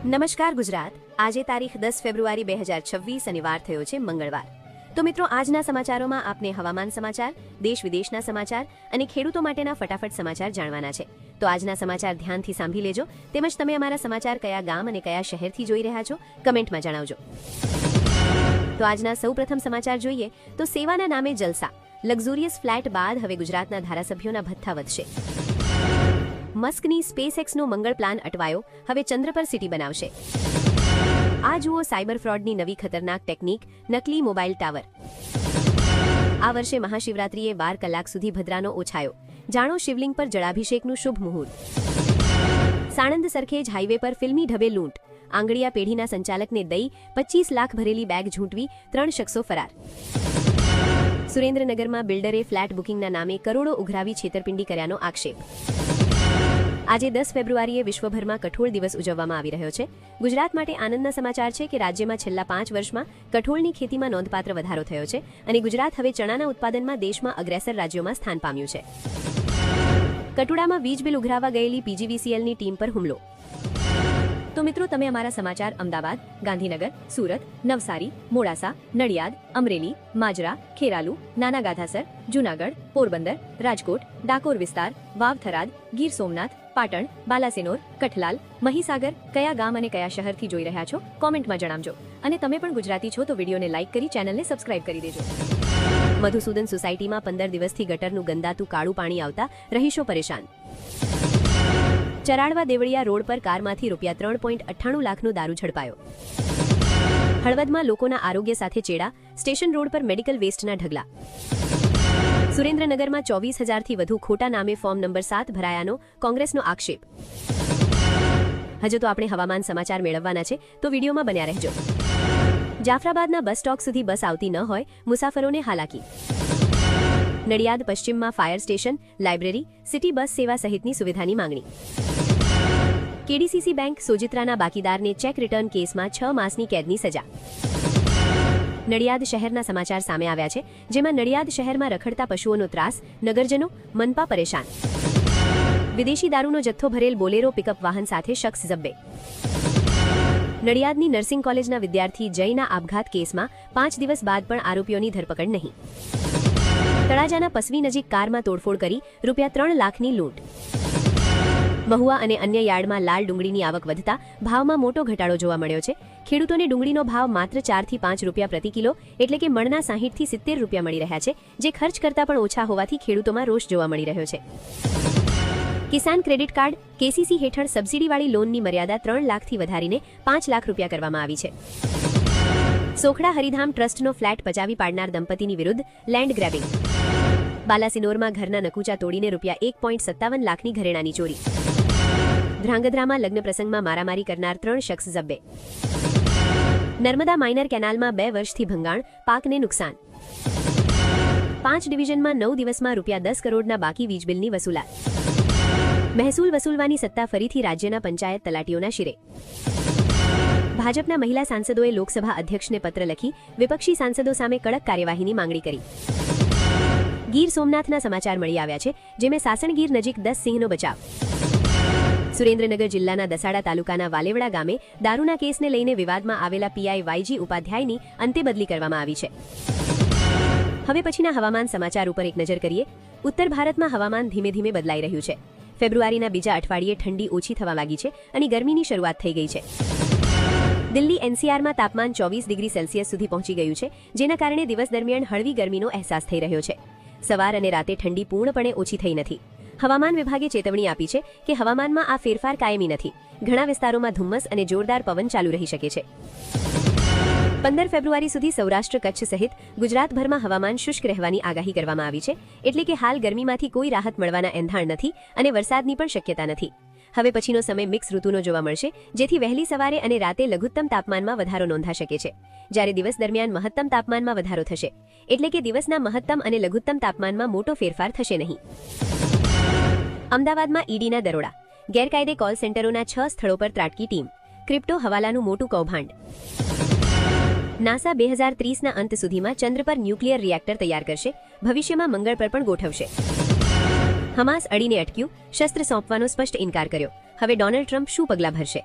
નમસ્કાર ગુજરાત। આજે તારીખ 10 ફેબ્રુઆરી 2026 અને વાર થયો છે મંગળવાર। તો મિત્રો, આજના સમાચારોમાં આપને હવામાન સમાચાર, દેશ વિદેશના સમાચાર અને ખેડૂતો માટેના ફટાફટ સમાચાર જાણવાના છે। તો આજના સમાચાર ધ્યાનથી સાંભળી લેજો, તેમજ તમે અમારા સમાચાર કયા ગામ અને કયા શહેરથી જોઈ રહ્યા છો કમેન્ટમાં જણાવજો। તો આજના સૌપ્રથમ સમાચાર જોઈએ તો સેવાના નામે જલસા, લક્ઝુરિયસ ફ્લેટ બાદ હવે ગુજરાતના ધારાસભ્યોના ભથ્થા વધશે। મસ્કની સ્પેસએક્સનો મંગળ પ્લાન અટવાયો, હવે ચંદ્ર પર સિટી બનાવશે। આ જુઓ સાયબર ફ્રોડની નવી ખતરનાક ટેકનિક, નકલી મોબાઈલ ટાવર। આ વર્ષે મહાશિવરાત્રિએ 12 કલાક સુધી ભદ્રાનો ઓછાયો, જાણો શિવલિંગ પર જળાભિષેકનું શુભ મુહૂર્ત। સાણંદ સરખેજ હાઈવે પર ફિલ્મી ઢબે લૂંટ, આંગળીયા પેઢીના સંચાલકને દઈ 25 લાખ ભરેલી બેગ ઝૂંટવી, 3 શખ્સો ફરાર। સુરેન્દ્રનગરમાં બિલ્ડરે ફ્લેટ બુકિંગના નામે કરોડો ઉઘરાવી છેતરપિંડી કર્યાનો આક્ષેપ। આજે 10 ફેબ્રુઆરીએ વિશ્વભરમાં કઠોળ દિવસ ઉજવવામાં આવી રહ્યો છે। ગુજરાત માટે આનંદના સમાચાર છે કે રાજ્યમાં છેલ્લા 5 વર્ષમાં કઠોળની ખેતીમાં નોંધપાત્ર વધારો થયો છે અને ગુજરાત હવે ચણાના ઉત્પાદનમાં દેશમાં અગ્રેસર રાજ્યોમાં સ્થાન પામ્યું છે। કટુડામાં વીજ બિલ ઉઘરાવવા ગયેલી પીજીવીસીએલની ટીમ પર હુમલો। તો મિત્રો, તમે અમારા સમાચાર અમદાવાદ, ગાંધીનગર, સુરત, નવસારી, મોડાસા, નડિયાદ, અમરેલી, માજરા, ખેરાલુ, નાના ગાધાસર, જૂનાગઢ, પોરબંદર, રાજકોટ, ડાકોર વિસ્તાર, વાવ થરાદ, ગીર સોમનાથ, પાટણ, બાલાસિનોર, કઠલાલ, મહીસાગર કયા ગામ અને કયા શહેરથી જોઈ રહ્યા છો કોમેન્ટમાં જણાવજો। અને તમે પણ ગુજરાતી છો તો વિડીયોને લાઇક કરી ચેનલને સબસ્ક્રાઇબ કરી દેજો। મધુસૂદન સોસાયટીમાં 15 દિવસથી ગટરનું ગંદાતું કાળું પાણી આવતા રહીશો પરેશાન। ચરાડવા દેવળિયા રોડ પર કારમાંથી ₹3.98 લાખનો દારૂ ઝડપાયો। હળવદમાં લોકોના આરોગ્ય સાથે ચેડા, સ્ટેશન રોડ પર મેડિકલ વેસ્ટના ઢગલા। સુરેન્દ્રનગરમાં 24,000થી વધુ ખોટા નામે ફોર્મ નંબર 7 ભરાયાનો કોંગ્રેસનો આક્ષેપ। હજુ તો આપણે હવામાન સમાચાર મેળવવાના છે, તો વિડીયોમાં બન્યા રહેજો। જાફરાબાદના બસ સ્ટોપ સુધી બસ આવતી ન હોય, મુસાફરોને હાલાકી। નડિયાદ પશ્ચિમમાં fire station, library, city bus સેવા સહિતની સુવિધાની માંગણી। કેડીસીસી બેંક સોજિત્રાના બાકીદારને ચેક રિટર્ન કેસમાં 6 માસની કેદની સજા। નડિયાદ શહેરના સમાચાર સામે આવ્યા છે, જેમાં નડિયાદ શહેરમાં રખડતા પશુઓનો ત્રાસ, નગરજનો, મનપા પરેશાન। વિદેશી દારૂનો જથ્થો ભરેલ બોલેરો પિકઅપ વાહન સાથે શખ્સ ઝબ્બે। નડિયાદની નર્સિંગ કોલેજના વિદ્યાર્થી જયના આપઘાત કેસમાં 5 દિવસ બાદ પણ આરોપીઓની ધરપકડ નહીં। તળાજાના પસવી નજીક કારમાં તોડફોડ કરી ₹3 લાખની લૂંટ। મહુવા અને અન્ય યાર્ડમાં લાલ ડુંગળીની આવક વધતા ભાવમાં મોટો ઘટાડો જોવા મળ્યો છે। ખેડૂતોને ડુંગળીનો ભાવ માત્ર 4 થી 5 રૂપિયા પ્રતિ કિલો એટલે કે મણના 60 થી 70 રૂપિયા મળી રહ્યા છે, જે ખર્ચ કરતાં પણ ઓછા હોવાથી ખેડૂતોમાં રોષ જોવા મળી રહ્યો છે। કિસાન ક્રેડિટ કાર્ડ કેસીસી હેઠળ સબસિડીવાળી લોનની મર્યાદા 3 લાખથી વધારીને 5 લાખ રૂપિયા કરવામાં આવી છે। સોખડા હરિધામ ટ્રસ્ટનો ફ્લેટ પચાવી પાડનાર દંપતીની વિરુદ્ધ લેન્ડ ગ્રેબિંગ। બાલાસિનોરમાં ઘરના નકુચા તોડીને ₹1.57 લાખની ઘરેણાની ચોરી। ધ્રાંગધ્રામાં લગ્ન પ્રસંગમાં મારામારી કરનાર 3 શખ્સ ઝબ્બે। નર્મદા માઇનર કેનાલમાં 2 વર્ષથી ભંગાણ, પાકને નુકસાન। 5 ડિવિઝનમાં 9 દિવસમાં ₹10 કરોડના બાકી વીજ બિલની વસૂલાત। મહેસૂલ વસૂલવાની સત્તા ફરીથી રાજ્યના પંચાયત તલાટીઓના શિરે। ભાજપના મહિલા સાંસદોએ લોકસભા અધ્યક્ષને પત્ર લખી વિપક્ષી સાંસદો સામે કડક કાર્યવાહીની માંગણી કરી। ગીર સોમનાથના સમાચાર મળી આવ્યા છે, જેમાં સાસણગીર નજીક 10 સિંહનો બચાવ। સુરેન્દ્રનગર જિલ્લાના દસાડા તાલુકાના વાલેવડા ગામે દારૂના કેસને લઈને વિવાદમાં આવેલા પીઆઈ વાયજી ઉપાધ્યાયની અંતે બદલી કરવામાં આવી છે। હવે પછીના હવામાન સમાચાર ઉપર એક નજર કરીએ। ઉત્તર ભારતમાં હવામાન ધીમે ધીમે બદલાઈ રહ્યું છે। ફેબ્રુઆરીના બીજા અઠવાડિયે ઠંડી ઓછી થવા લાગી છે અને ગરમીની શરૂઆત થઈ ગઈ છે। દિલ્હી એનસીઆરમાં તાપમાન 24 ડિગ્રી સેલ્સિયસ સુધી પહોંચી ગયું છે, જેના કારણે દિવસ દરમિયાન હળવી ગરમીનો અહેસાસ થઈ રહ્યો છે। સવાર અને રાતે ઠંડી પૂર્ણપણે ઓછી થઈ નથી। હવામાન વિભાગે ચેતવણી આપી છે કે હવામાનમાં આ ફેરફાર કાયમી નથી। ઘણા વિસ્તારોમાં ધુમ્મસ અને જોરદાર પવન ચાલુ રહી શકે છે। 15 ફેબ્રુઆરી સુધી સૌરાષ્ટ્ર, કચ્છ સહિત ગુજરાતભરમાં હવામાન શુષ્ક રહેવાની આગાહી કરવામાં આવી છે, એટલે કે હાલ ગરમીમાંથી કોઈ રાહત મળવાના એંધાણ નથી અને વરસાદની પણ શક્યતા નથી। હવે પછીનો સમય મિક્સ ઋતુનો જોવા મળશે, જેથી વહેલી સવારે અને રાતે લઘુત્તમ તાપમાનમાં વધારો નોંધા શકે છે, જ્યારે દિવસ દરમિયાન મહત્તમ તાપમાનમાં વધારો થશે, એટલે કે દિવસના મહત્તમ અને લઘુત્તમ તાપમાનમાં મોટો ફેરફાર થશે નહીં। અમદાવાદમાં ઈડીના દરોડા, ગેરકાયદે કોલ સેન્ટરોના 6 સ્થળો પર ત્રાટકી ટીમ, ક્રિપ્ટો હવાલાનું મોટું કૌભાંડ। નાસા 2030ના અંત સુધીમાં ચંદ્ર પર ન્યુક્લિયર રિએક્ટર તૈયાર કરશે, ભવિષ્યમાં મંગળ પર પણ ગોઠવશે। હમાસ અડીને અટક્યું, શસ્ત્ર સોંપવાનો સ્પષ્ટ ઇનકાર કર્યો। હવે ડોનાલ્ડ ટ્રમ્પ શું પગલાં ભરશે?